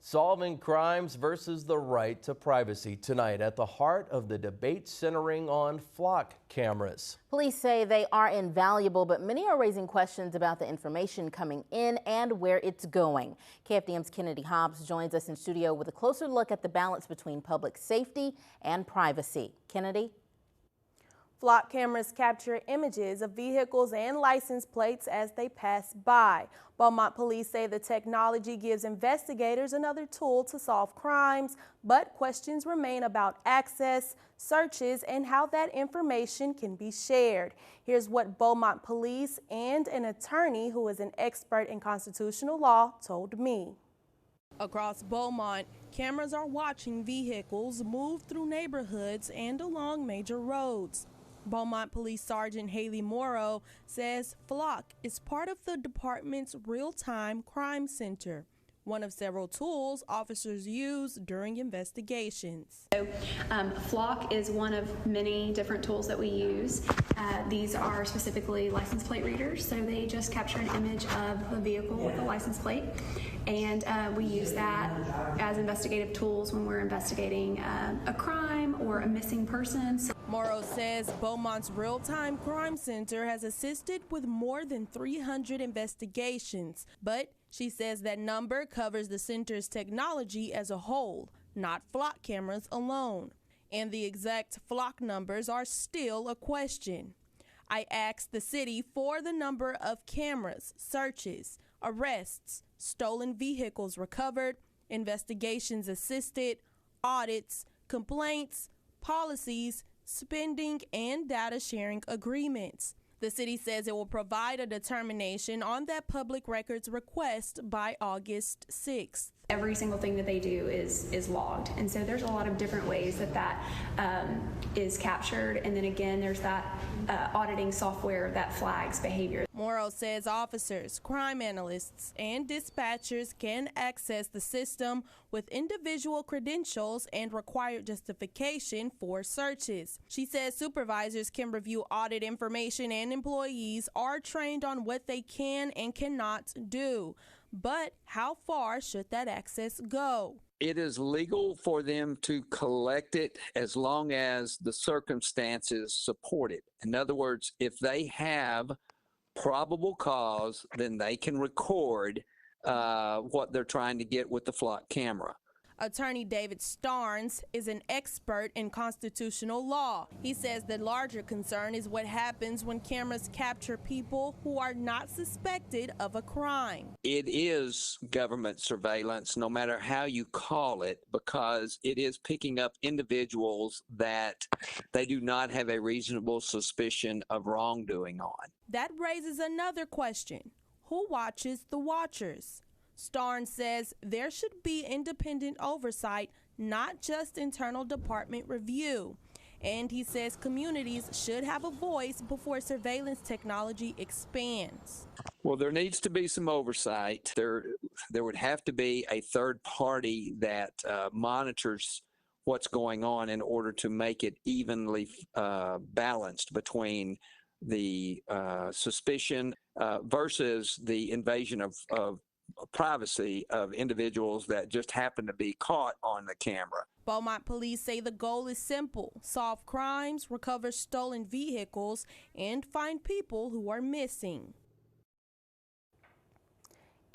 Solving crimes versus the right to privacy tonight at the heart of the debate centering on flock cameras. Police say they are invaluable, but many are raising questions about the information coming in and where it's going. KFDM's Kennedy Hobbs joins us in studio with a closer look at the balance between public safety and privacy. Kennedy? Flock cameras capture images of vehicles and license plates as they pass by. Beaumont police say the technology gives investigators another tool to solve crimes, but questions remain about access, searches, and how that information can be shared. Here's what Beaumont police and an attorney who is an expert in constitutional law told me. Across Beaumont, cameras are watching vehicles move through neighborhoods and along major roads. Beaumont Police Sergeant Haley Morrow says Flock is part of the department's real-time crime center, one of several tools officers use during investigations. So, Flock is one of many different tools that we use. These are specifically license plate readers, so they just capture an image of a vehicle with a license plate, and we use that as investigative tools when we're investigating a crime or a missing person. Morrow says Beaumont's real-time crime center has assisted with more than 300 investigations, but she says that number covers the center's technology as a whole, not flock cameras alone. And the exact flock numbers are still a question. I asked the city for the number of cameras, searches, arrests, stolen vehicles recovered, investigations assisted, audits, complaints, policies, spending, and data sharing agreements. The city says it will provide a determination on that public records request by August 6th. Every single thing that they do is logged, and so there's a lot of different ways that is captured, and then again there's that auditing software that flags behavior. Morrow says officers, crime analysts, and dispatchers can access the system with individual credentials and required justification for searches. She says supervisors can review audit information and employees are trained on what they can and cannot do. But how far should that access go? It is legal for them to collect it as long as the circumstances support it. In other words, if they have probable cause, then they can record what they're trying to get with the flock camera. Attorney David Starnes is an expert in constitutional law. He says the larger concern is what happens when cameras capture people who are not suspected of a crime. It is government surveillance, no matter how you call it, because it is picking up individuals that they do not have a reasonable suspicion of wrongdoing on. That raises another question. Who watches the watchers? Starnes says there should be independent oversight, not just internal department review. And he says communities should have a voice before surveillance technology expands. Well, there needs to be some oversight. There would have to be a third party that monitors what's going on in order to make it evenly balanced between the suspicion versus the invasion of privacy of individuals that just happen to be caught on the camera. Beaumont police say the goal is simple: solve crimes, recover stolen vehicles, and find people who are missing.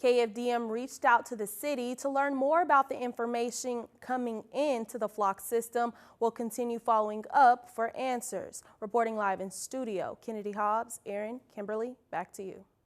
KFDM reached out to the city to learn more about the information coming into the Flock system. We'll continue following up for answers. Reporting live in studio, Kennedy Hobbs, Aaron, Kimberly, back to you.